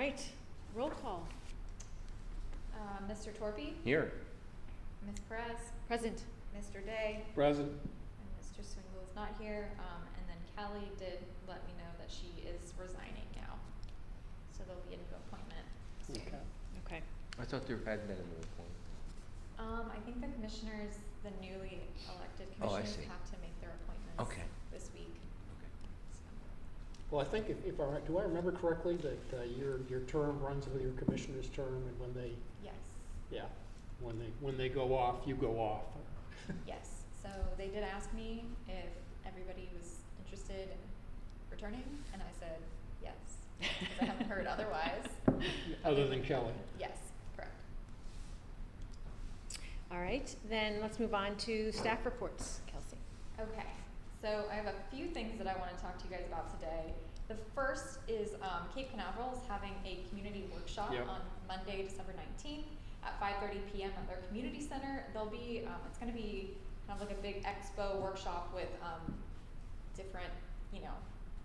right, roll call. Mr. Torpy, Here. Ms. Perez, Present. Mr. Day, Present. and Mr. Swingle is not here. And then Kelly did let me know that she is resigning now. So there'll be a new appointment soon. Okay. Okay. I thought there had been a new appointment. I think the commissioners, the newly elected Oh, I commissioners see. have to make their appointments Okay. this week. Okay. So. Well, I think if do I remember correctly that your term runs with your commissioner's term, and when they, Yes, yeah, when they go off, you go off. yes. So they did ask me if everybody was interested in returning, and I said yes, because I haven't heard otherwise. Other than Kelly. Yes, correct. All right, then let's move on to staff reports, Kelsey. Okay, so I have a few things that I want to talk to you guys about today. The first is Cape Canaveral is having a community workshop Yep. on Monday, December 19th at 5:30 p.m. at their community center. There'll be, it's going to be kind of like a big expo workshop with different,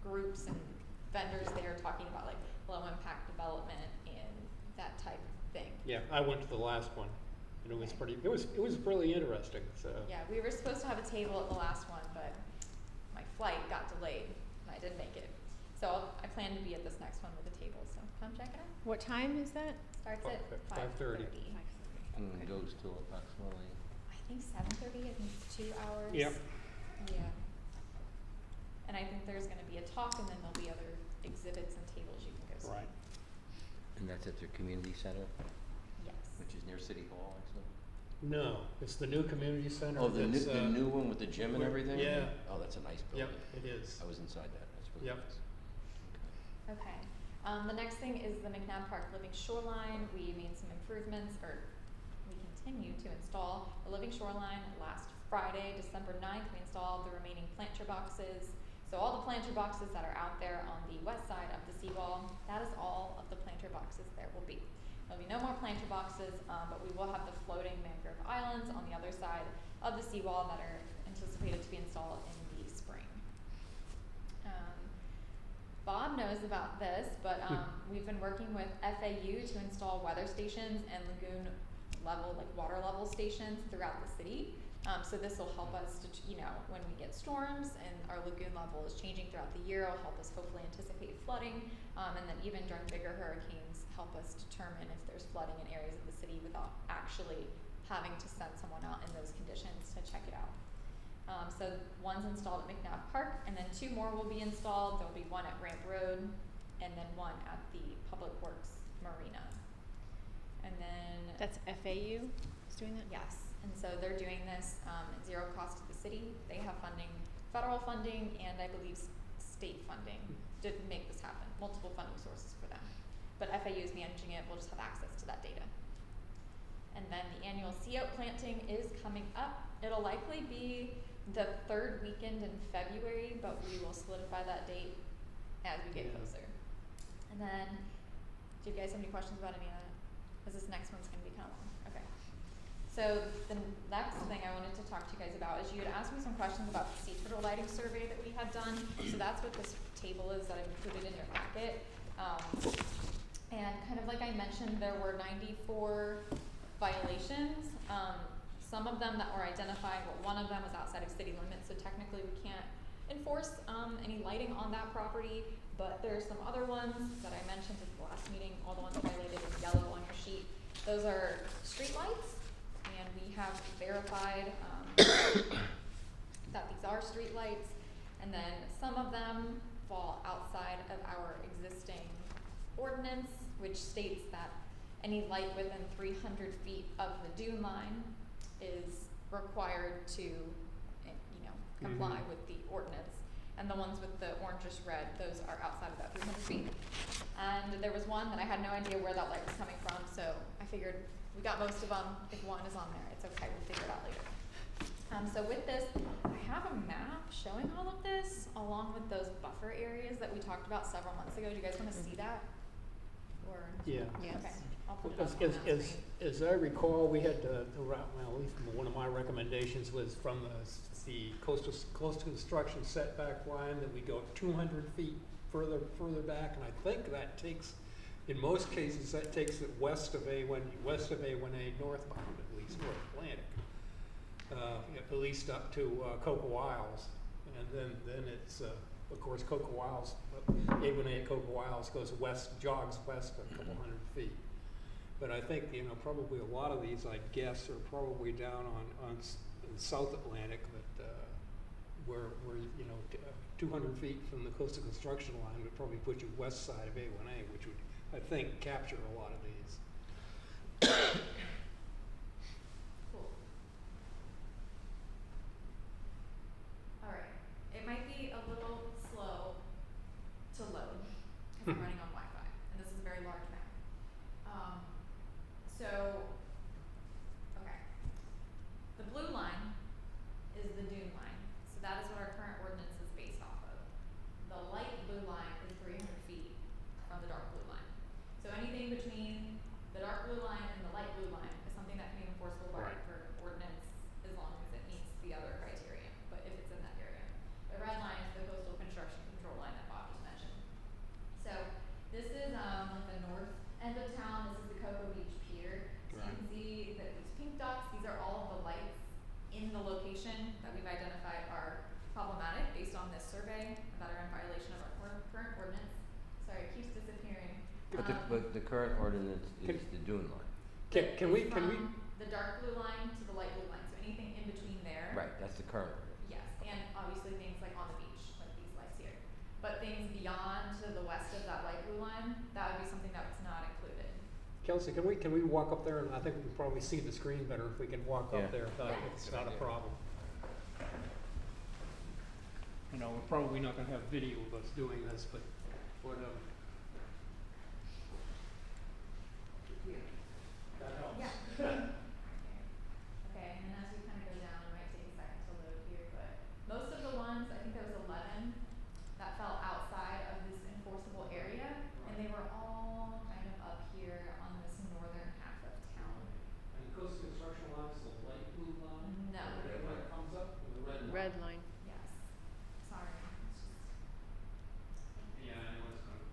groups and vendors there talking about like low impact development and that type of thing. Yeah, I went to the last one, and it was really interesting. So Yeah, we were supposed to have a table at the last one, but my flight got delayed and I didn't make it. So I plan to be at this next one with a table, so come check it out. What time is that? Starts at 5:30. 5:30. And goes till approximately. I think 7:30, I think it's 2 hours. Yep. Yeah. And I think there's gonna be a talk and then there'll be other exhibits and tables you can go see. right. And that's at their community center, Yes. which is near City Hall, actually. No, it's the new community center. Oh, the that's, new one with the gym and everything? Yeah. Oh, that's a nice Yep, building. it is. I was inside that. That's really Yep. nice. Okay. The next thing is the McNabb Park Living Shoreline. We made some improvements, or we continue to install the living shoreline. Last Friday, December 9th, we installed the remaining planter boxes. So all the planter boxes that are out there on the west side of the seawall, that is all of the planter boxes there will be. There'll be no more planter boxes, but we will have the floating mangrove islands on the other side of the seawall that are anticipated to be installed in the spring. Bob knows about this, but we've been working with FAU to install weather stations and lagoon level, like water level stations throughout the city. So this will help us to, when we get storms and our lagoon level is changing throughout the year, it'll help us hopefully anticipate flooding. And then even during bigger hurricanes, help us determine if there's flooding in areas of the city without actually having to send someone out in those conditions to check it out. So one's installed at McNabb Park, and then 2 more will be installed. There'll be one at Ramp Road, and then one at the Public Works Marina. And then That's FAU is doing that? yes, and so they're doing this at zero cost to the city. They have funding, federal funding, and I believe state funding to make this happen. Multiple funding sources for them, but FAU is managing it. We'll just have access to that data. And then the annual sea oak planting is coming up. It'll likely be the 3rd weekend in February, but we will solidify that date as we get Yeah. closer. And then, do you guys have any questions about any of that? Because this next one's going to be kind of long. Okay. So the next thing I wanted to talk to you guys about is you had asked me some questions about the sea turtle lighting survey that we had done. So that's what this table is that I've included in your packet. And kind of like I mentioned, there were 94 violations. Some of them that were identified, but one of them was outside of city limits, so technically we can't enforce any lighting on that property. But there's some other ones that I mentioned at the last meeting, all the ones highlighted in yellow on your sheet. Those are street lights, and we have verified that these are street lights. And then some of them fall outside of our existing ordinance, which states that any light within 300 feet of the dune line is required to, comply with the ordinance. And the ones with the orangish red, those are outside of that 300 feet. And there was one that I had no idea where that light was coming from, so I figured we got most of them. If one is on there, it's okay, we'll figure it out later. So with this, I have a map showing all of this, along with those buffer areas that we talked about several months ago. Do you guys want to see that? Or Yeah. Yes. Okay, I'll put it up on that As screen. as I recall, we had at least one of my recommendations was from the coastal construction setback line that we go 200 feet further back, and I think that takes In most cases, that takes it west of A1A northbound, at least North Atlantic. At least up to Cocoa Isles, and then it's of course Cocoa Isles. A1A at Cocoa Isles goes west, jogs west a couple hundred feet. But I think probably a lot of these, I'd guess, are probably down on in South Atlantic, but where 200 feet from the coastal construction line would probably put you west side of A1A, which would, I think, capture a lot of these. Cool. Alright, it might be a little slow to load, because I'm running on Wi-Fi, and this is a very large map. Okay. The blue line is the dune line, so that is what our current ordinance is based off of. The light blue line is 300 feet from the dark blue line. So anything between the dark blue line and the light blue line is something that can be enforceable by Right. for ordinance as long as it meets the other criteria, but if it's in that area. The red line is the coastal construction control line that Bob just mentioned. So this is like the north end of town. This is the Cocoa Beach Pier. So you Right. can see that these pink dots, these are all of the lights in the location that we've identified are problematic based on this survey that are in violation of our current ordinance. Sorry, it keeps disappearing. But the current ordinance Can- is the dune line. Can we From the dark blue line to the light blue line, so anything in between there. Right, that's the current ordinance. Yes, and obviously things like on the beach, like these lights here. But things beyond to the west of that light blue line, that would be something that was not included. Kelsey, can we walk up there, and I think we can probably see the screen better if we can walk Yeah. up there. Yeah. It's not a problem. We're probably not gonna have video of us doing this, but whatever. That helps. Yeah. Okay, and then as we kind of go down, it might take a second to load here, but most of the ones, I think there was 11 that fell outside of this enforceable area, and they were all kind of up here on this northern half of town. And the coastal construction line is the light blue line? No. The red line comes up, or the red line? Red line. Yes. Sorry. It's just. Yeah, I know it's gonna.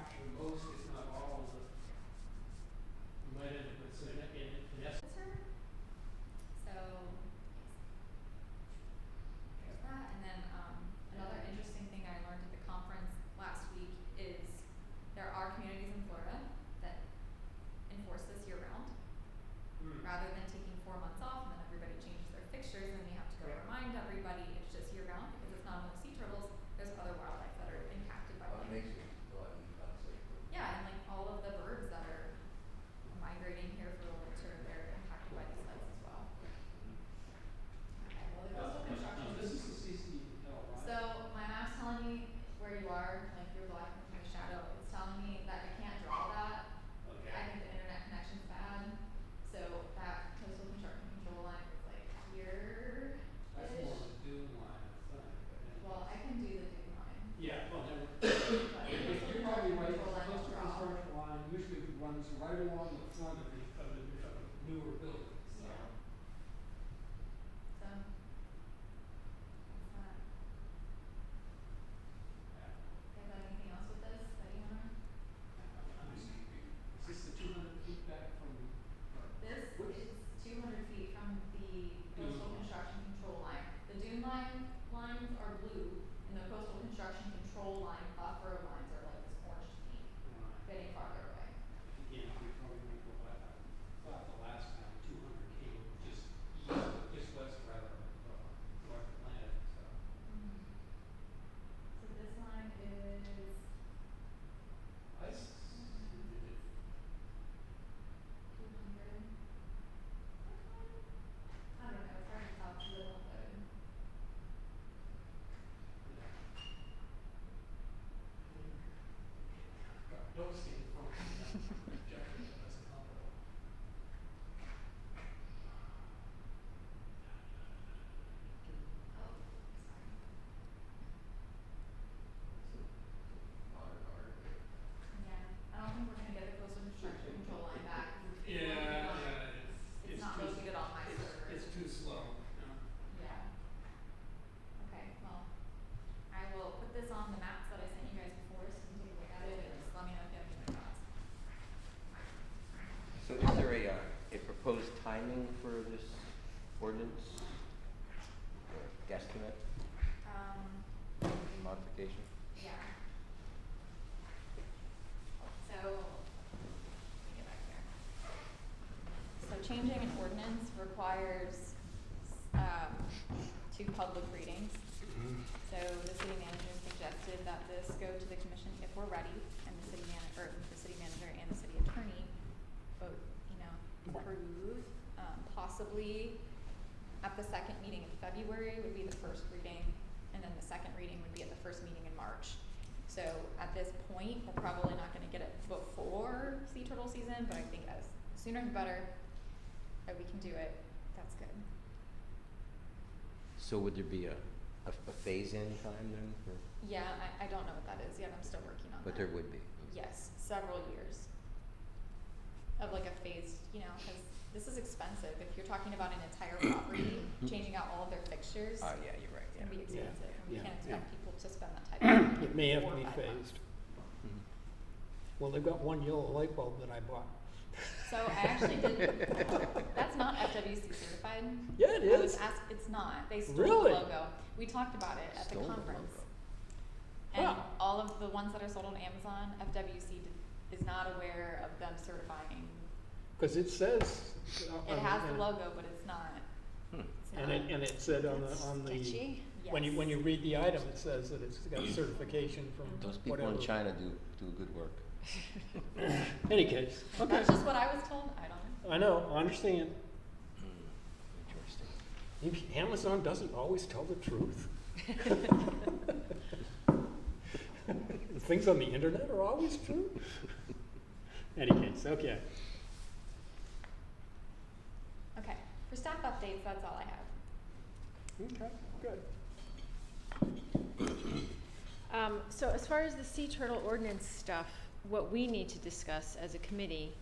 capture most, if not all, of the, you might end up with, so in essence. That's her. So, there's that, and then, another interesting thing I learned at the conference last week is there are communities in Florida that enforce this year round. Rather than taking 4 months off and then everybody changes their fixtures and then you have to go Yeah. remind everybody, it's just year round because it's not only sea turtles, there's other wildlife that are impacted by Well, it like, makes it a lot easier. yeah, and like all of the birds that are migrating here for the winter, they're impacted by these sites as well. Okay, well, the coastal construction. This is the CCL, right? So my map's telling me where you are, like you're black in the shadow, it's telling me that I can't draw that. Okay. I think the internet connection's bad, so that coastal construction control line is like here-ish. That's more of a dune line, I think, but. Well, I can do the dune line. Yeah, well, never. But the You're coastal probably construction right, control line the will coastal draw. construction line usually runs right along the front of the Newer buildings. Yeah. So. That's that. Yeah. You have anything else with this that you wanna? Is this the 200 feet back from? This is 200 feet from the coastal Dune. construction control line. The dune lines are blue, and the coastal construction control line buffer lines are like this orange to pink, getting farther away. Again, we probably won't go back. I thought the last time 200 came just west rather than North Atlantic, so. So this line is I s- 200. I don't know, it's hard to tell because it won't load. Don't stand for it. Jeffrey, that's comparable. Oh, sorry. Yeah, I don't think we're gonna get the coastal construction control line back. 'Cause it's located on- It's not located on my server. It's too slow, Yeah. Okay, well, I will put this on the maps that I sent you guys before, so you can take a look at it and just let me know if you have any other thoughts. So is there a proposed timing for this ordinance? Or guesstimate modification? Yeah. So, let me get back here. So changing an ordinance requires, 2 public readings. So the city manager suggested that this go to the commission if we're ready, and the city manager and the city attorney vote, approve, possibly at the second meeting in February would be the first reading, and then the second reading would be at the first meeting in March. So at this point, we're probably not gonna get it before sea turtle season, but I think as sooner the better, that we can do it, that's good. So would there be a phase-in time then? For, Yeah, I don't know what that is yet, I'm still working on that. but there would be. Yes, several years of like a phased, cause this is expensive. If you're talking about an entire property, changing out all of their fixtures, Oh, yeah, you're right, it's gonna be yeah. expensive, and we Yeah, can't yeah. expect people to spend that type of money. It may have 4 to or be 5 months. phased. Mhm. Well, they've got one yellow light bulb that I bought. So I actually did, that's not FWC certified. Yeah, it I was is. asked, it's not, they stole Really? the logo. We talked about it at the Stole the conference. logo. And Huh. all of the ones that are sold on Amazon, is not aware of them certifying. Cause it says. It has the logo, but it's not, Hmm. it's And not. it said on That's the, sketchy. when you Yes. read the item, it says that it's got certification from Those people whatever. in China do good work. Any case, okay. That's just what I was told, I don't know. I know, I understand. Interesting. Maybe Amazon doesn't always tell the truth. The things on the internet are always true. Any case, okay. Okay, for staff updates, that's all I have. Okay, good. So as far as the sea turtle ordinance stuff, what we need to discuss as a committee,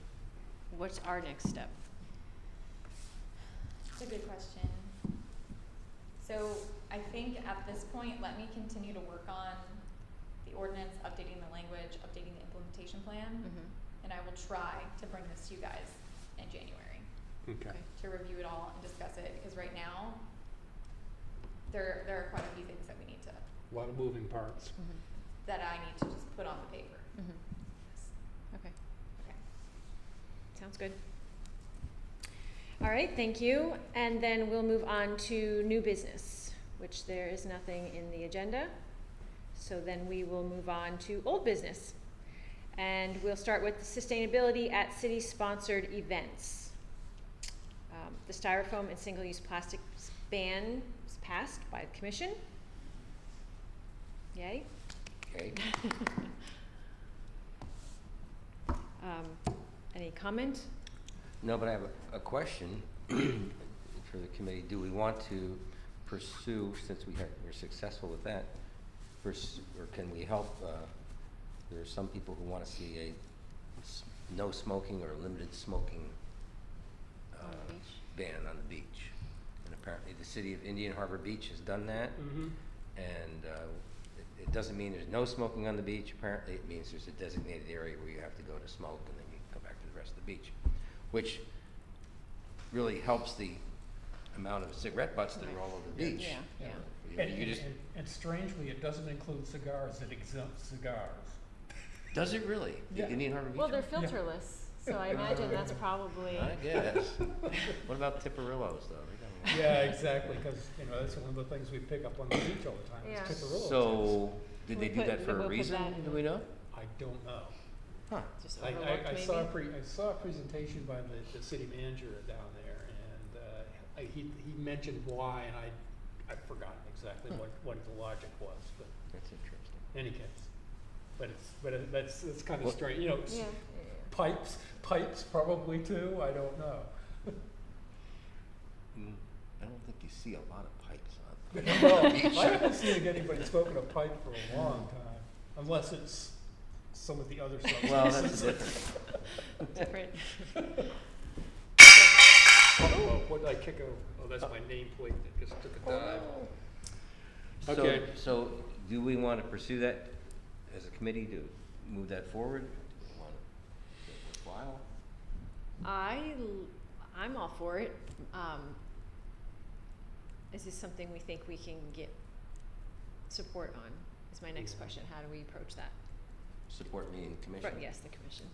what's our next step? It's a good question. So I think at this point, let me continue to work on the ordinance, updating the language, updating the implementation plan. And I will try to bring this to you guys in January Okay. to review it all and discuss it, because right now, there are quite a few things that we need to, A lot of moving parts. that I need to just put on the paper. Okay, Okay. sounds good. All right, thank you. And then we'll move on to new business, which there is nothing in the agenda. So then we will move on to old business. And we'll start with sustainability at city-sponsored events. The styrofoam and single-use plastics ban was passed by the commission. Yay. Okay. Any comment? No, but I have a question for the committee. Do we want to pursue, since we're successful with that, or can we help, there are some people who want to see a no smoking or limited smoking On the beach? ban on the beach. And apparently the city of Indian Harbor Beach has done that. Mm-hmm. And it doesn't mean there's no smoking on the beach. Apparently it means there's a designated area where you have to go to smoke and then you come back to the rest of the beach, which really helps the amount of cigarette butts that are all over the beach. Yeah, yeah. You just, And strangely, it doesn't include cigars, it exempts cigars. does it really? The Yeah. Indian Harbor Beach? Well, they're filterless, so I imagine that's probably. I guess. What about Tipperillos though? They don't- Yeah, exactly, because, that's one of the things we pick up on the beach all the time, Yeah. is Tipperillo So, did We they do put- that for we'll a put reason? that in Do we know? tips. I don't know. Huh. Just I overlooked maybe? I saw a presentation by the city manager down there, and he mentioned why, and I've forgotten exactly what the logic was, but That's interesting. any case. But it's kind of Well- strange, Yeah, yeah, pipes probably too, I don't know. I don't think you see a lot of pipes on. Well, I haven't seen anybody smoking a pipe for a long time, unless it's some of the other substances. Well, that's different. different. Oh, what did I kick over? Oh, that's my nameplate that just took a dive. Okay. So do we want to pursue that as a committee to move that forward? Do we want to, is it worthwhile? I'm all for it. Is this something we think we can get support on? Is my next Yeah. question. How do we approach that? Support me in commission? Yes, the commission.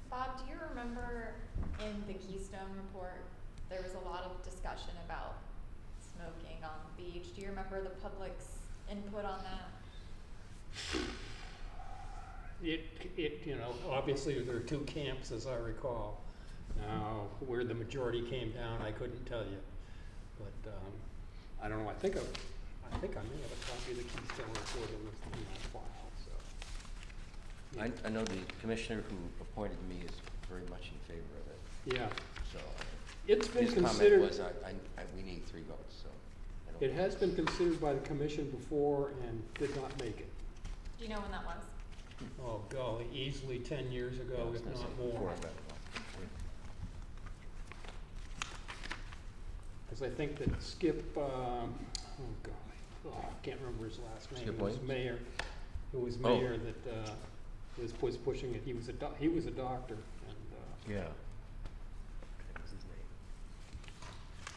Bob, do you remember in the Keystone report, there was a lot of discussion about smoking on the beach? Do you remember the public's input on that? Obviously there are two camps, as I recall. Now, where the majority came down, I couldn't tell you. But, I don't know, I think I may have a copy of the Keystone report in that file, so. I know the commissioner who appointed me is very much in favor of it, Yeah, so. it's been His comment considered, was, we need 3 votes, so. I don't- it has been considered by the commission before and did not make it. Do you know when that was? Oh golly, easily 10 years Yeah, I ago, was if gonna say not before more. I got involved. Because I think that Skip, I can't remember his last name. Skip Who was Williams? mayor, who was Oh. mayor that, was pushing it. He was a doctor and, Yeah. What was his name?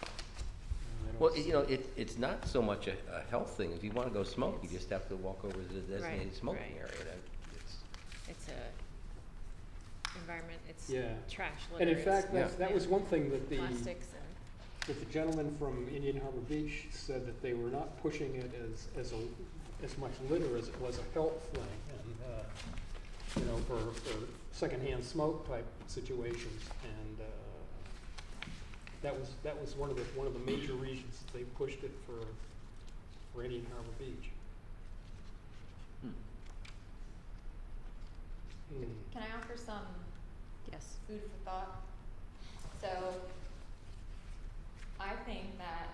I don't Well, see- it's not so much a health thing. If you want to go smoke, you just have to walk over to the designated Right, smoking right. area. It's a environment. It's Yeah. trash. And in litter, fact, it's, that was one thing that plastics and. that the gentleman from Indian Harbor Beach said, that they were not pushing it as much litter as it was a health thing, and, for secondhand smoke type situations, and, that was one of the major reasons that they pushed it for Indian Harbor Beach. Can I offer some Yes. food for thought? So, I think that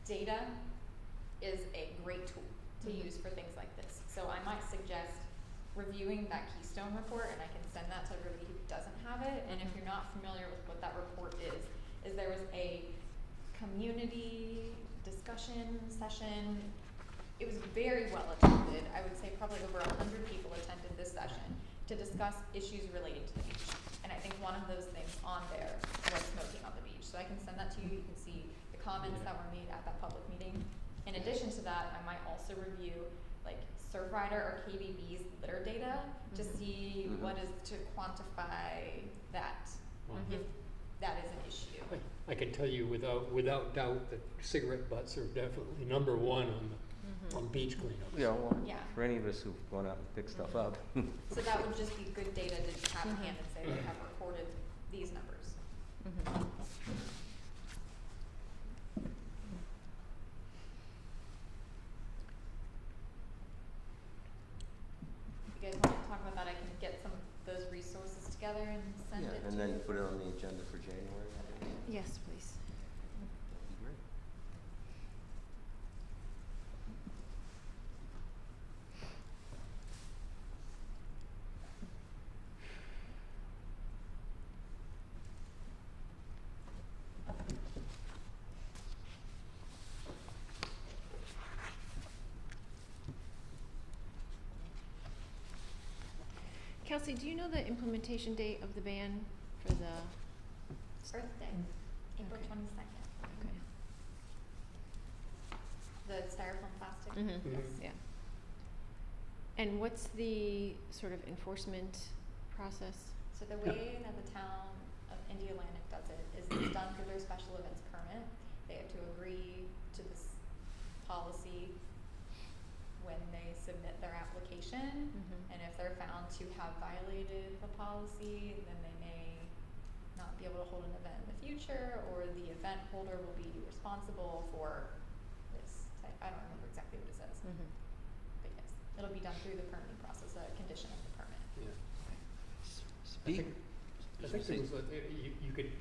data is a great tool to Mhm. use for things like this. So I might suggest reviewing that Keystone report, and I can send that to everybody who doesn't have it. And if you're not familiar with what that report is there was a community discussion session it was very well attended. I would say probably over 100 people attended this session to discuss issues related to the beach. And I think one of those things on there was smoking on the beach. So I can send that to you. You can see the comments that were made at that public meeting. In addition to that, I might also review like Surfrider or KBB's litter data to see Mhm. what is to quantify that, if that is an issue. I can tell you without doubt that cigarette butts are definitely number one on beach cleanups. Yeah, well, Yeah. for any of us who've gone out and picked stuff up. So that would just be good data to just have in hand and say they have recorded these numbers. If you guys want to talk about that, I can get some of those resources together and send Yeah, it to you. and then put it on the agenda for January, I think. Yes, please. That'd be great. Kelsey, do you know the implementation date of the ban for the? Earth Day, April Okay. 22nd. Okay. The styrofoam plastic. Mm-hmm. Yes. Yeah. And what's the sort of enforcement process? So the way that the town of Indialantic does it is it's done through their special events permit. They have to agree to this policy when they submit their application. Mhm. And if they're found to have violated the policy, then they may not be able to hold an event in the future, or the event holder will be responsible for this. I don't remember exactly what it says, Mhm. but yes, it'll be done through the permitting process, a condition of the permit. Yeah. Speak. I think things that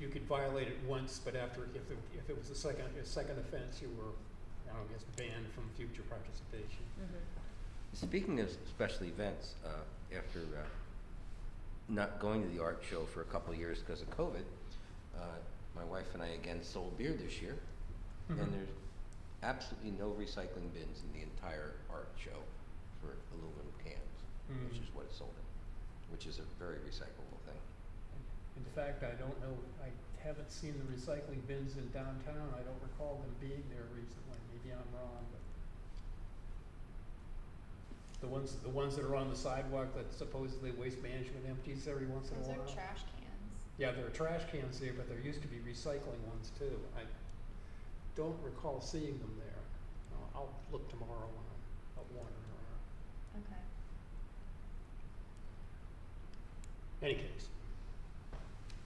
you could violate it once, but after, if it was a second offense, you were, I guess, banned from future participation. Mhm. Speaking of special events, after not going to the art show for a couple of years because of COVID, my wife and I again sold beer this year, Mhm. and there's absolutely no recycling bins in the entire art show for aluminum cans, which Mm. is what it's sold in, which is a very recyclable thing. In fact, I don't know, I haven't seen the recycling bins in downtown. I don't recall them being there recently. Maybe I'm wrong, but the ones that are on the sidewalk that supposedly Waste Management empties every once in a Those while. are trash cans. Yeah, there are trash cans there, but there used to be recycling ones too. I don't recall seeing them there. I'll look tomorrow when I'm out wandering around. Okay. Any case.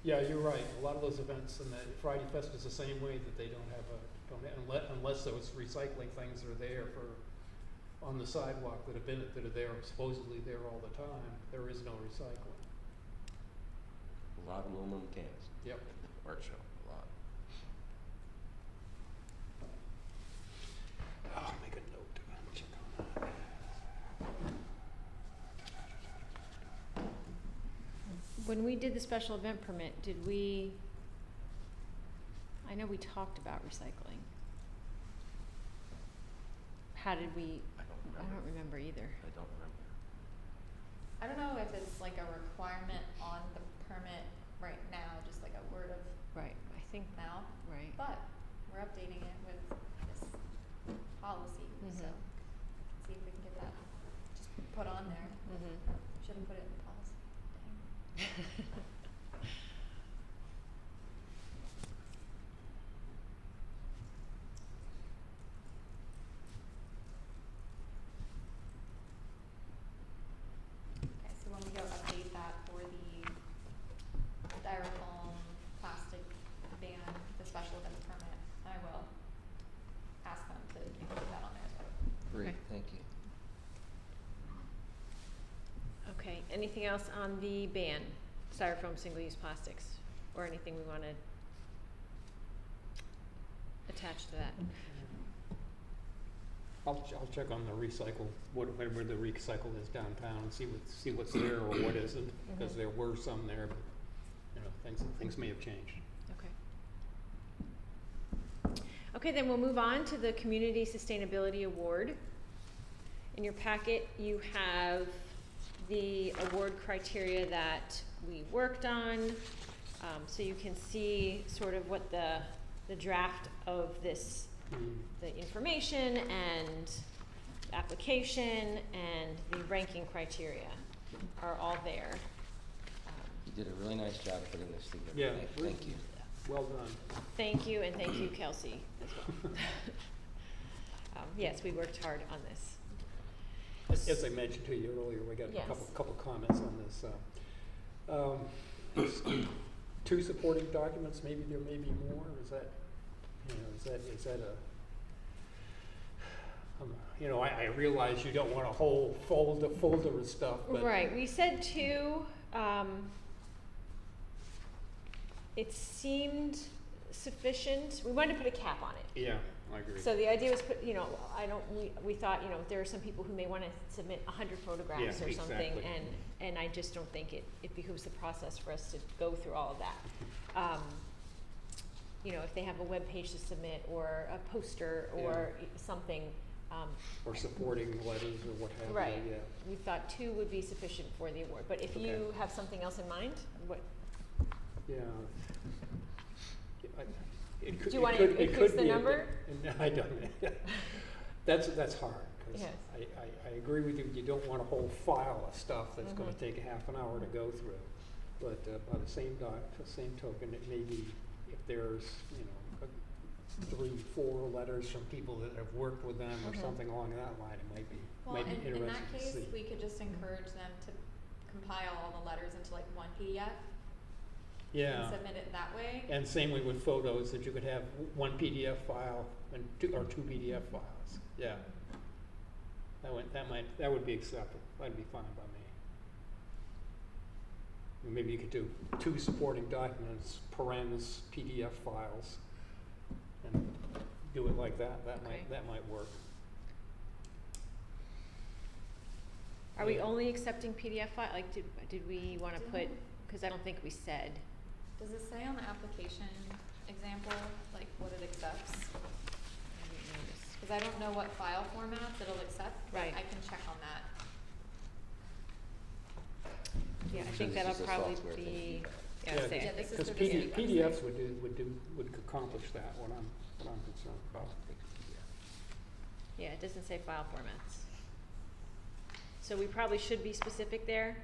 Yeah, you're right. A lot of those events, and that Friday Fest is the same way, that they don't have unless those recycling things are there on the sidewalk that are there, supposedly there all the time. There is no recycling. A lot of aluminum cans. Yep. At the art show, a lot. I'll make a note to check on that. When we did the special event permit, I know we talked about recycling. How did we, I don't I remember. don't remember either. I don't remember. I don't know if it's like a requirement on the permit right now, just like a word of Right, I think, mouth, right. but we're updating it with this policy, so Mhm. see if we can get that just put on there. Mhm. Should have put it in the policy. Dang. Okay, so when we go update that for the styrofoam plastic ban, the special events permit, I will ask them to include that on there as well. Great, Okay. thank you. Okay, anything else on the ban, styrofoam single-use plastics, or anything we wanna attach to that? I'll check on the recycle, whatever the recycle is downtown, and see what's there or what isn't, because Mhm. there were some there, but, things may have changed. Okay. Okay, then we'll move on to the Community Sustainability Award. In your packet, you have the award criteria that we worked on. So you can see sort of what the draft of this, the information and application and the ranking criteria are all there. You did a really nice job putting this together. Yeah. Thank you. Well done. Thank you, and thank you, Kelsey, as well. Yes, we worked hard on this. As I mentioned to you earlier, we got Yes. a couple comments on this. 2 supporting documents, maybe there may be more, is that, is that a, I realize you don't want a whole folder of stuff, but. Right, we said 2, it seemed sufficient, we wanted to put a cap on it. Yeah, I agree. So the idea was put, we thought, there are some people who may wanna submit 100 photographs Yeah, or something, exactly. and I just don't think it behooves the process for us to go through all of that. If they have a web page to submit, or a poster, or something, Or supporting letters or what have you, right. yeah. We thought 2 would be sufficient for the award, but if you Okay. have something else in mind, what, Yeah. It could, Do you it wanna could- it increase could the be number? I don't, that's hard, because Yes. I agree with you, you don't want a whole file of stuff that's gonna Mhm. take a half an hour to go through. But by the same token, it may be, if there's, 3, 4 letters from people that have worked with them or Mhm. something along that line, it might be Well, interesting in that to case, see. we could just encourage them to compile all the letters into like one PDF Yeah. and submit it that way. And same way with photos, that you could have 1 PDF file and 2 PDF files, yeah. That would be acceptable, that'd be fine by me. Maybe you could do 2 supporting documents, parens, PDF files, and do it like that, Okay. that might work. are we Yeah. only accepting PDF file, like, did we wanna put, cause I don't think we said. Does it say on the application example, like what it accepts? I didn't notice. Cause I don't know what file formats it'll accept, but Right. I can check on that. Yeah, I So think this that'll is a probably software thing. be, Yeah, yeah, say Yeah, it. this is Because for the city PDFs website. would accomplish that, what I'm concerned about. Yeah, it doesn't say file formats. So we probably should be specific there.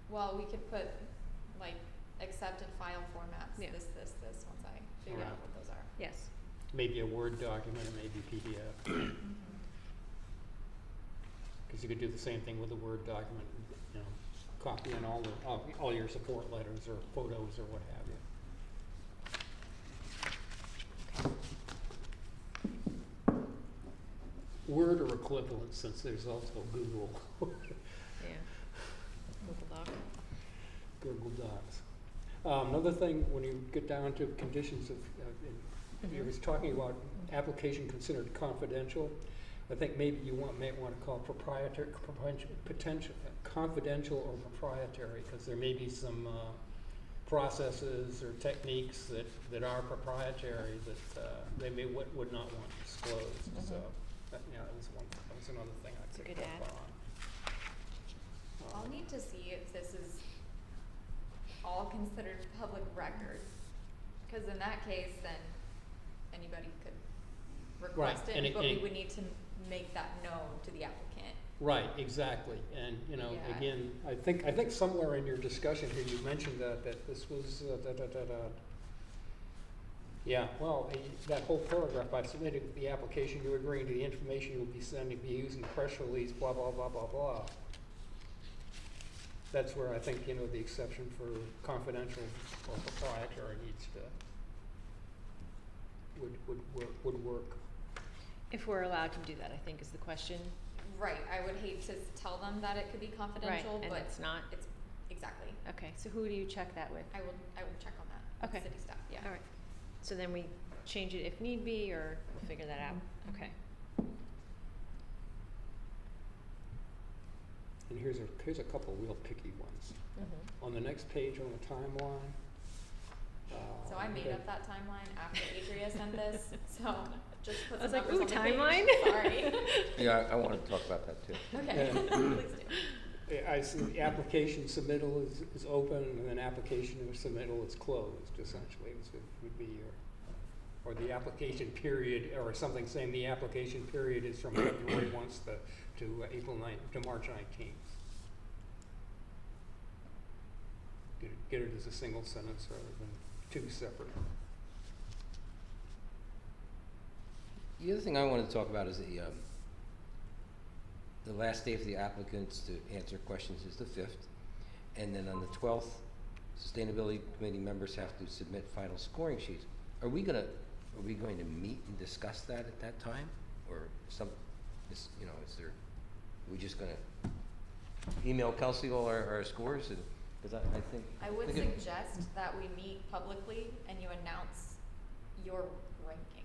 Well, we could put like accepted file formats, Yeah. this, once I figure out Right. what those are. Yes. Maybe a Word document, or maybe PDF. Because you could do the same thing with a Word document, copy in all your support letters or photos or what have you. Word or equivalent, since there's also Google, Yeah. Google Doc. Google Docs. Another thing, when you get down to conditions of, you Mhm. was talking about application considered confidential. I think maybe you may want to call proprietary, potential, confidential or proprietary, because there may be some processes or techniques that are proprietary that they would not want disclosed. Mhm. So, that was another thing That's a I picked good up add. on. I'll need to see if this is all considered public record, cause in that case, then anybody could request and it, it- but and we it- would need to make that known to the applicant. Right, exactly, and, Yeah. again, I think somewhere in your discussion here, you mentioned that this was, yeah, well, that whole paragraph, by submitting the application, you agreeing to the information you will be sending, be used in the press release, blah, blah, blah, blah, blah. That's where I think, the exception for confidential or proprietary needs to, would work. If we're allowed to do that, I think is the question. Right, I would hate to tell them that it could be confidential, Right, but and it's not. it's, exactly. Okay, so who do you check that with? I will check on that, Okay. city staff, yeah. All right. So then we change it if need be, or we'll figure that out. Okay. And here's a couple real picky ones. Mm-hmm. On the next page on the timeline. So I made okay. up that timeline after Adria sent this, so just put I was some like, numbers ooh, on the page. timeline? Sorry. Yeah, I wanted to talk about that too. Okay, please do. I see the application submittal is open, and then application or submittal is closed, essentially, would be your, or the application period, or something saying the application period is from February once to April 9th, to March 19th. Get it as a single sentence rather than two separate. The other thing I wanted to talk about is the last day for the applicants to answer questions is the 5th. And then on the 12th, Sustainability Committee members have to submit final scoring sheets. Are we going to meet and discuss that at that time? Or is there, are we just going to email Kelsey all our scores? Because I think. I would think it- suggest that we meet publicly and you announce your ranking,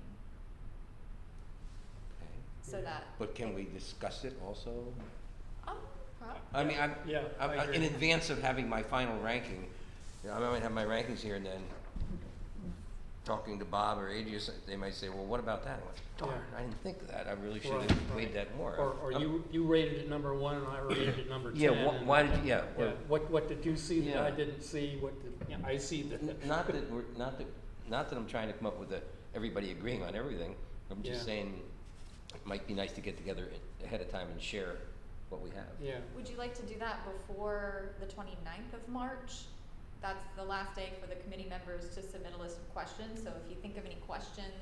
Okay. so that. But can we discuss it also? Prob- I mean, Yeah, I I'm agree. in advance of having my final ranking, you know, I might have my rankings here and then talking to Bob or Adrian, they might say, well, what about that? I went, darn, Yeah. I didn't think of that. I really should Right, have right. weighed that more. Or you rated it number 1 and I rated it number 10. Yeah, and- why did you, yeah. Yeah, what did you see that I Yeah. didn't see, what did, I see that. Not that I'm trying to come up with everybody agreeing on everything. I'm just Yeah. saying it might be nice to get together ahead of time and share what we have. Yeah, Would you like to do that before the 29th of March? That's the last day for the committee members to submit a list of questions, so if you think of any questions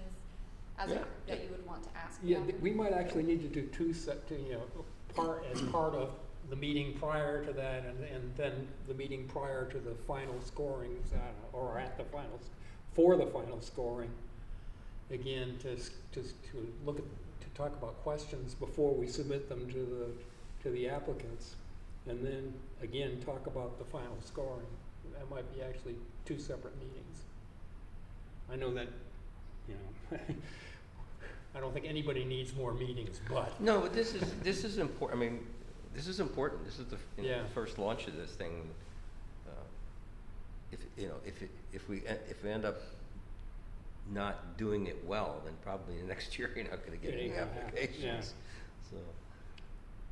Yeah. that you would want to ask yeah, them. we might actually need to do as part of the meeting prior to that, and then the meeting prior to the final scorings, or at the finals, for the final scoring. Again, to look at, to talk about questions before we submit them to the applicants, and then, again, talk about the final scoring. That might be actually 2 separate meetings. I know that, I don't think anybody needs more meetings, but. No, but this is important. I mean, this is important. This is the Yeah. the first launch of this thing. If we end up not doing it well, then probably next year you're not going to get It any ain't gonna happen, applications. So,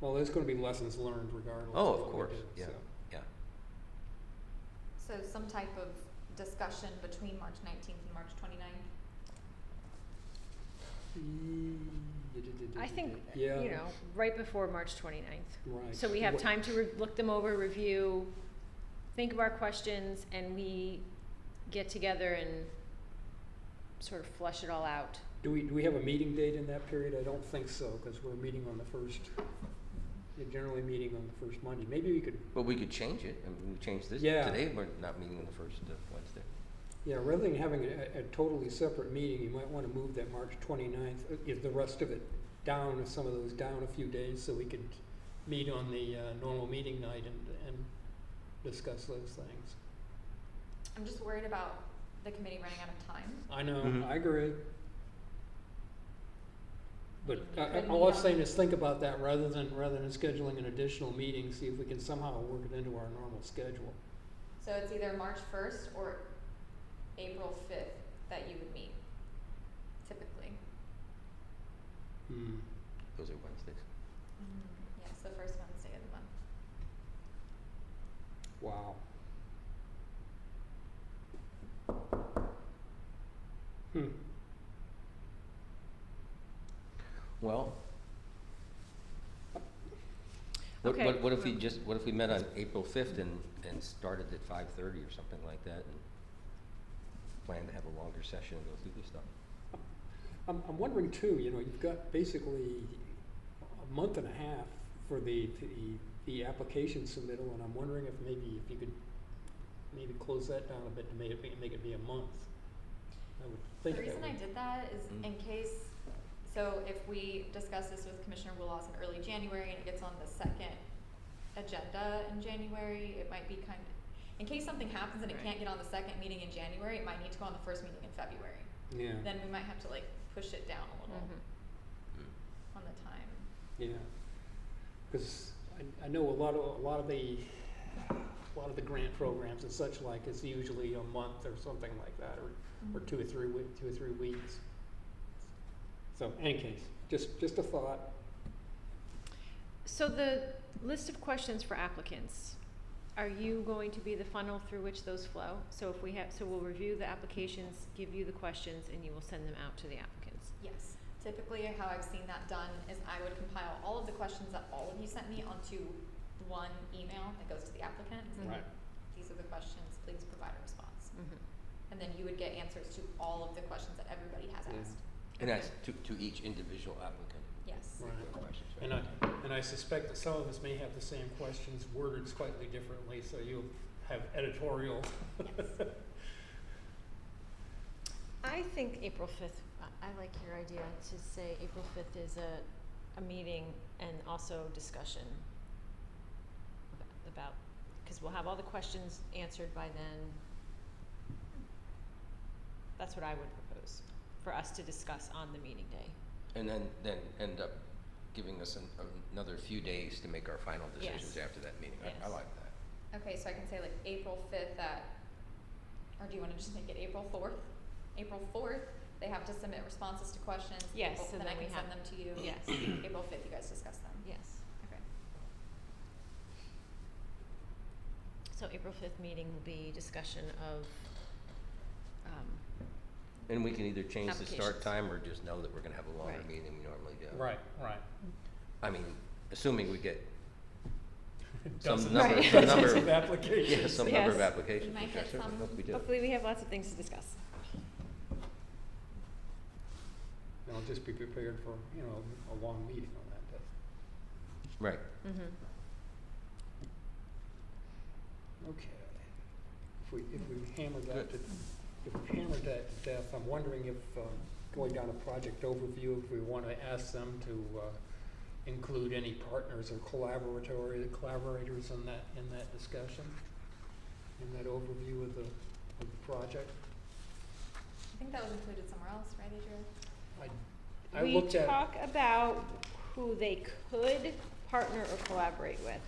Well, there's gonna be lessons learned regardless. oh, of of what we course, do, yeah, so. yeah. So some type of discussion between March 19th and March 29th? I think, Yeah. right before March 29th. Right. So we have What- time to look them over, review, think of our questions, and we get together and sort of flush it all out. Do we have a meeting date in that period? I don't think so, because we're meeting on the first, you're generally meeting on the first Monday. Maybe we could, But we could change it. I mean, we changed this. Yeah. Today, we're not meeting on the first Wednesday. yeah, rather than having a totally separate meeting, you might want to move that March 29th, give the rest of it down, some of those down a few days, so we could meet on the normal meeting night and discuss those things. I'm just worried about the committee running out of time. I know, Mhm. I agree. But Couldn't all I'm we, saying is think about that rather than scheduling an additional meeting, see if we can somehow work it into our normal schedule. So it's either March 1st or April 5th that you would meet, typically. Hmm. Those are Wednesdays. Yes, the first Wednesday of the month. Wow. Hmm. Well, Okay. what if we met on April 5th and started at 5:30 or something like that and plan to have a longer session and go through this stuff? I'm wondering too, you've got basically a month and a half for the application submittal, and I'm wondering if you could maybe close that down a bit to make it be a month. I would think The that reason I would- did that is Mm. in case, so if we discuss this with Commissioner Willows in early January and it gets on the second agenda in January, it might be in case something happens and it Right. can't get on the second meeting in January, it might need to go on the first meeting in February. Yeah, Then we might have to push it down a little Mhm. on the time. yeah. Because I know a lot of the grant programs and such like is usually a month or something like that, or 2 or 3 weeks. So, any case, just a thought. So the list of questions for applicants, are you going to be the funnel through which those flow? So if we have, so we'll review the applications, give you the questions, and you will send them out to the applicants. Yes. Typically, how I've seen that done is I would compile all of the questions that all of you sent me onto one email that goes to the applicant. and say, Right. These are the questions, please provide a response. Mhm. And then you would get answers to all of the questions that everybody has Yeah. asked. And that's to each individual applicant. Yes. Right. The questions, right? And I suspect that some of us may have the same questions worded slightly differently, so you'll have editorial. Yes. I think April 5th, I like your idea to say April 5th is a meeting and also discussion about, because we'll have all the questions answered by then. That's what I would propose, for us to discuss on the meeting day. And then end up giving us another few days to make our final decisions Yes. after that meeting. I Yes. like that. Okay, so I can say like April 5th at, or do you wanna just make it April 4th? April 4th, they have to submit responses to questions. Yes, April- so then I then we can have- send them to you. Yes. April 5th, you guys discuss them. Yes. Okay. So April 5th meeting will be discussion of, And we can either change the start Applications. time or just know that we're gonna have a longer Right. meeting than we normally do. Right, right. I mean, assuming we get Dozens- number, Right. some number. dozens of applications. Yeah, some number of Yes. applications, We might which I get certainly some. hope we do. hopefully we have lots of things to discuss. And I'll just be prepared for, a long meeting on that day. Right. Mm-hmm. Okay. If we hammer that Good. if we hammer that to death, I'm wondering if, going down a project overview, if we wanna ask them to, include any partners or collaborators in that discussion, in that overview of the project. I think that was included somewhere else, right, Adrian? I looked at. We talk about who they could partner or collaborate with,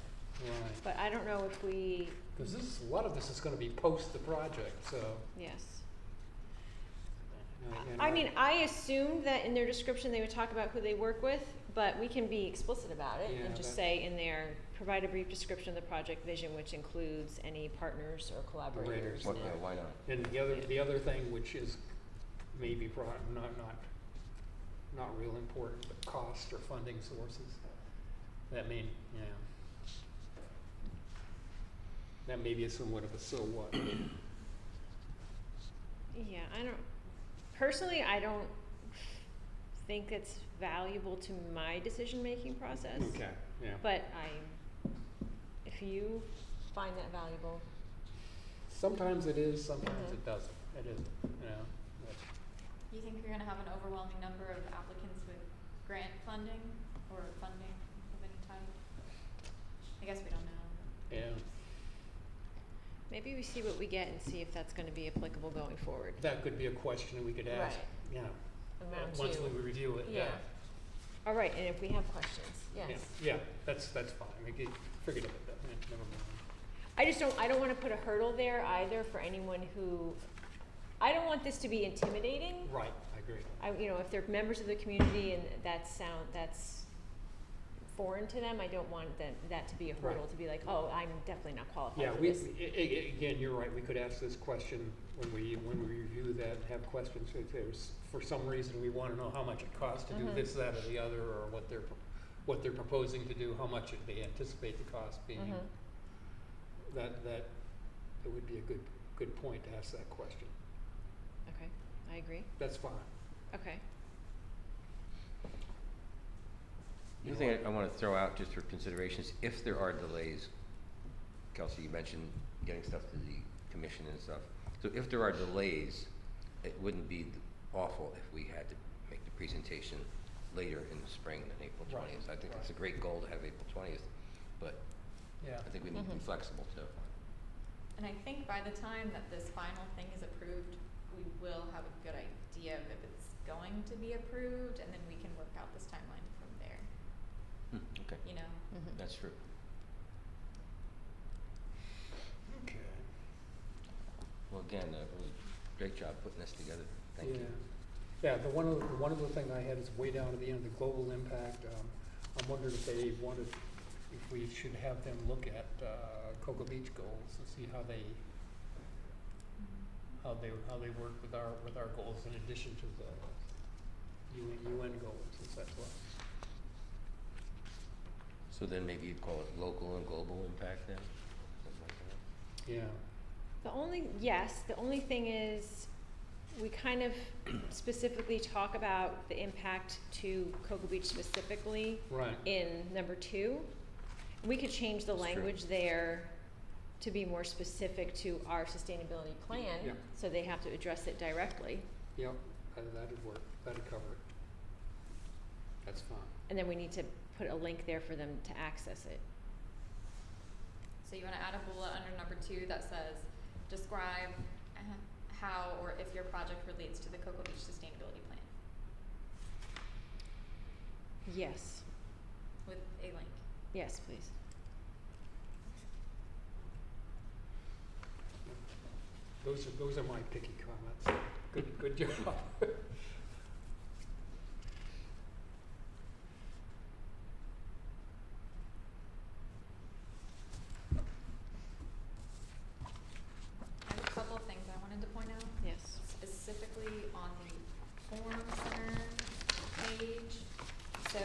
Right, but I don't know if we, because a lot of this is gonna be post the project, so. yes. and I mean, I assumed that in their description they would talk about who they work with, but we can be explicit about it Yeah, and just that- say in there, provide a brief description of the project vision, which includes any partners or collaborators. What, and- why not? And the other thing, which is maybe not real important, but cost or funding sources. That may be somewhat of a so what. Yeah, personally, I don't think it's valuable to my decision-making process. Okay, yeah. But if you find that valuable, Sometimes it is, sometimes Mhm. it doesn't. It isn't, but- You think you're gonna have an overwhelming number of applicants with grant funding or funding of any type? I guess we don't know. yeah. maybe we see what we get and see if that's gonna be applicable going forward. That could be a question we could ask, Right. Around once two. we review it, yeah. All right, and if we have questions, yes. Yeah, that's fine. We get, forget about that, never mind. I don't wanna put a hurdle there either for anyone who, I don't want this to be intimidating. Right, I agree. If they're members of the community and that's foreign to them, I don't want that to be a hurdle, Right. to be like, oh, I'm definitely not qualified Yeah, for we, this. again, you're right, we could ask this question when we review that, have questions, if there's, for some reason, we wanna know how much it costs to do Mhm. this, that, or the other, or what they're proposing to do, how much they anticipate the cost being. Mhm. That would be a good point to ask that question. Okay, I agree, That's fine. okay. The other thing I want to throw out just for consideration is if there are delays, Kelsey, you mentioned getting stuff to the commission and stuff. So if there are delays, it wouldn't be awful if we had to make the presentation later in the spring than April Right, 20th. I think it's a right. great goal to have April 20th, but Yeah. I think we need to be Mhm. flexible too. And I think by the time that this final thing is approved, we will have a good idea of if it's going to be approved, and then we can work out this timeline from there, Okay, you know? Mhm. that's true. Okay. Well, again, really great job putting this together. Thank you. Yeah, the one other thing I had is way down at the end, the global impact. I'm wondering if they wanted, if we should have them look at Cocoa Beach goals and see how they work with our goals in addition to the UN goals, et cetera. So then maybe you'd call it local and global impact then? Something like that? Yeah. The only thing is, we kind of specifically talk about the impact to Cocoa Beach specifically Right. in number 2. We could change the That's true. language there to be more specific to our sustainability plan, Yeah. so they have to address it directly. Yep, that'd work, that'd cover it. That's fine. And then we need to put a link there for them to access it. So you wanna add a bullet under number 2 that says, describe how or if your project relates to the Cocoa Beach Sustainability Plan Yes, with a link. yes, please. Those are my picky comments. Good job. I have a couple of things I wanted to point out. Yes. Specifically on the form center page. So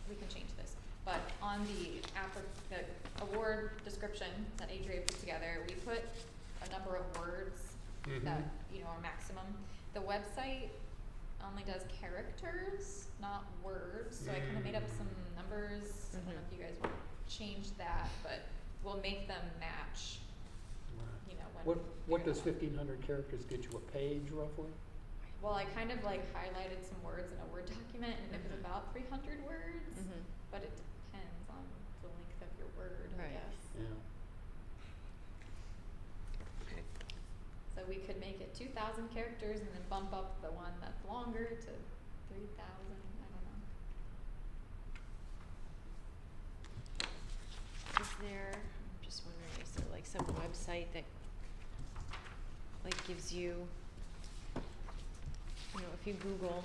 we can change this, but on the award description that Adria put together, we put a number of words that, are maximum. The website only does characters, not words, so I kinda made up some numbers. I don't know if you guys wanna change that, but we'll make them match, when. What you're does gonna- 1,500 characters get you, a page roughly? Well, I kind of like highlighted some words in a Word document, and it was about 300 words, Mhm. but it depends on the length of your word, I Right. guess. Yeah. Okay. So we could make it 2,000 characters and then bump up the one that's longer to 3,000, I don't know. Is there, I'm just wondering, is there like some website that like gives you, if you Google,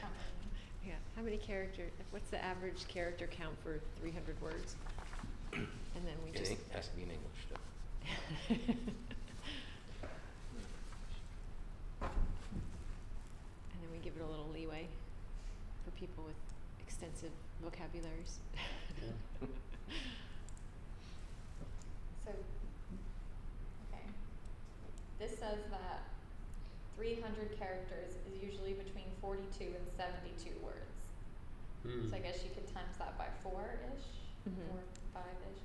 How many? yeah, how many characters, what's the average character count for 300 words? And then we just. It has to be in English though. And then we give it a little leeway for people with extensive vocabularies. Yeah. So, okay. This says that 300 characters is usually between 42 and 72 words. So I guess you could times that by 4-ish, Mhm. or 5-ish.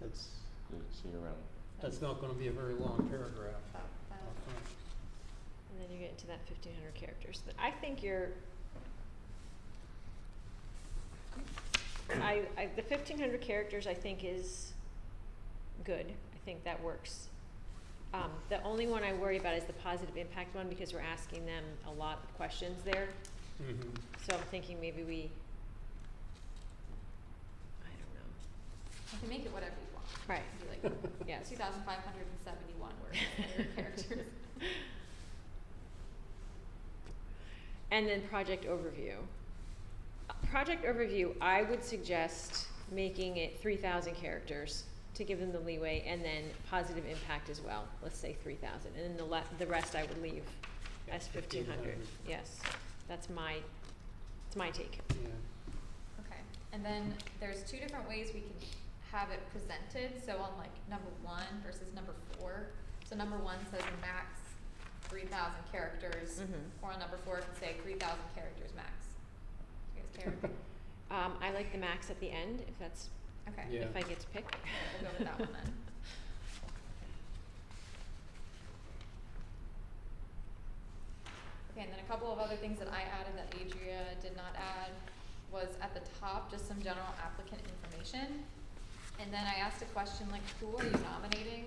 That's See around. that's not going to be a very long paragraph. About that. And then you get into that 1,500 characters. But I think you're. The 1,500 characters I think is good. I think that works. The only one I worry about is the positive impact one, because we're asking them a lot of questions there. Mm-hmm. So I'm thinking maybe I don't know. You can make it whatever you want. Right. Be like, Yes. 2,571 words for your characters. And then project overview. Project overview, I would suggest making it 3,000 characters to give them the leeway, and then positive impact as well. Let's say 3,000, and then the rest I would leave as 1,500. Yes, it's my take. Yeah. Okay, and then there's 2 different ways we can have it presented, so on like number 1 versus number 4. So number 1 says max 3,000 characters, Mhm. or on number 4 it can say 3,000 characters max. You guys care? I like the max at the end, if that's, Okay. Yeah. if I get to pick. We'll go with that one then. Okay, and then a couple of other things that I added that Adria did not add was at the top, just some general applicant information. And then I asked a question like, who are you nominating?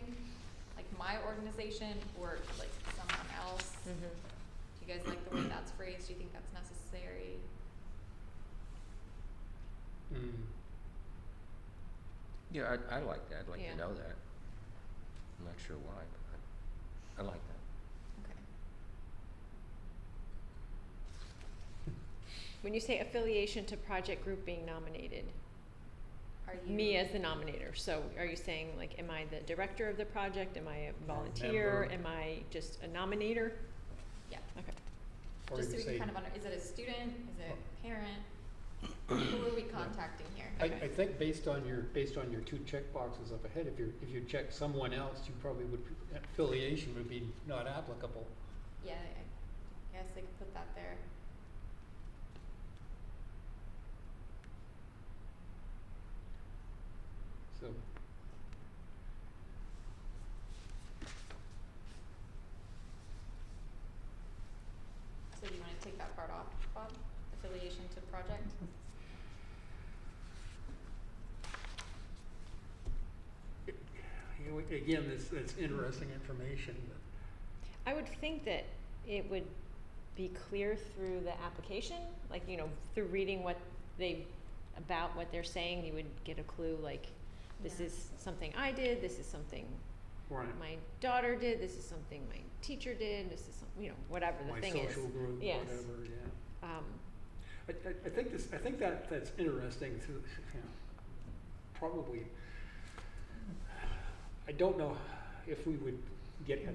Like my organization or like someone else? Mhm. Do you guys like the way that's phrased? Do you think that's necessary? Mm. Yeah, I like that. I'd like Yeah. to know that. I'm not sure why, but I like that. Okay. When you say affiliation to project group being nominated, Are you? me as the nominator, so are you saying, like, am I the director of the project, am I a volunteer, member. am I just a nominator? Yeah. Okay. Or Just so you we can say, kind of is it a student, is it a parent? Who are we contacting here? I Okay. think based on your two check boxes up ahead, if you check someone else, you probably would, affiliation would be not applicable. Yeah, I guess they could put that there. So, So do you wanna take that part off, Bob? Affiliation to project? You know, again, that's interesting information, but I would think that it would be clear through the application, like, you know, through reading about what they're saying, you would get a clue, like, this Yeah. is something I did, this is something right. my daughter did, this is something my teacher did, this is some, you know, whatever the My thing is. social group, Yes. whatever, yeah. Um, I think that's interesting to, you know, probably, I don't know if we would get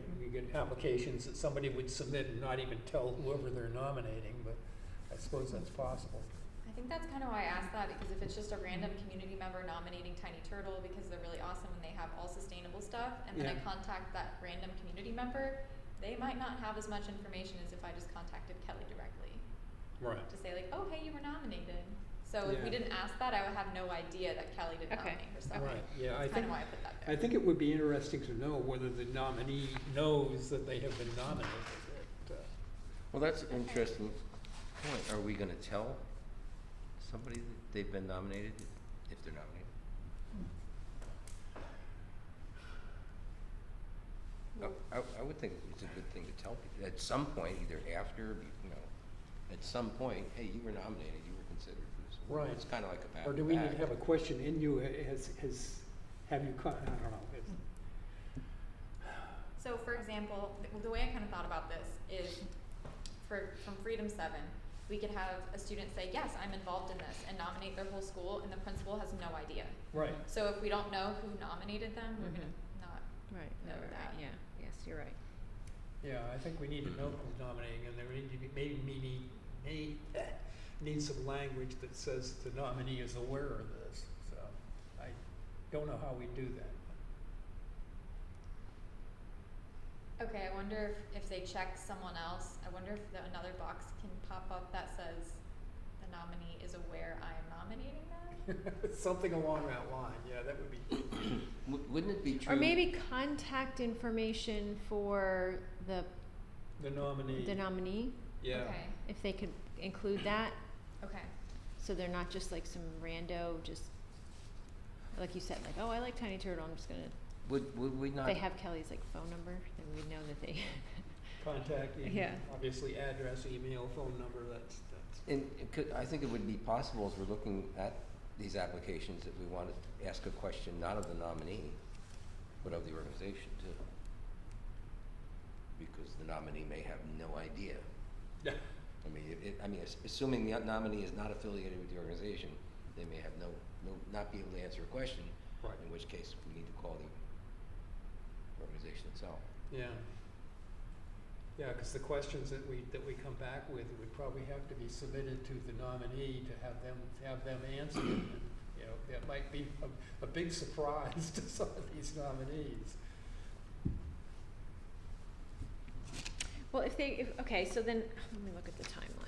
applications that somebody would submit and not even tell whoever they're nominating, but I suppose that's possible. I think that's kind of why I asked that, because if it's just a random community member nominating Tiny Turtle because they're really awesome and they have all sustainable stuff, and then I Yeah. contact that random community member, they might not have as much information as if I just contacted Kelly directly Right. to say like, oh, hey, you were nominated. So if we Yeah. didn't ask that, I would have no idea that Kelly did Okay. nominate herself. Right, yeah, I That's kind think, of why I put that I there. think it would be interesting to know whether the nominee knows that they have been nominated. Well, that's an interesting point. Are we gonna tell somebody that they've been nominated if they're nominated? I would think it's a good thing to tell people at some point, either after, you know, at some point, hey, you were nominated, you were considered for this. Right. It's kind of like a back. Or do we need to have a question in you, have you, I don't know. So for example, the way I kind of thought about this is from Freedom 7, we could have a student say, yes, I'm involved in this, and nominate their whole school, and the principal has no idea. Right, So if we don't know who nominated them, we're gonna not. right, Know that. yeah, yes, you're right. yeah, I think we need to know who's nominating, and there need to be, maybe need some language that says the nominee is aware of this, so I don't know how we do that. Okay, I wonder if they check someone else, I wonder if another box can pop up that says the nominee is aware I am nominating them? Something along that line, yeah, that would be, Wouldn't it be true? Or maybe contact information for the nominee, yeah. Okay, if they could include that, okay. so they're not just like some rando, just, like you said, like, oh, I like Tiny Turtle, I'm just gonna, Would we if not? they have Kelly's like phone number, then we'd know that they, Contact, Yeah. obviously address, email, phone number, that's, And it could, I think it would be possible as we're looking at these applications that we want to ask a question not of the nominee, but of the organization too. Because the nominee may have no idea. yeah. I mean, assuming the nominee is not affiliated with the organization, they may have not be able to answer a question. Right. In which case, we need to call the organization itself. Yeah. Yeah, because the questions that we come back with would probably have to be submitted to the nominee to have them answer them. And, you know, that might be a big surprise to some of these nominees. well, okay, so then, let me look at the timeline.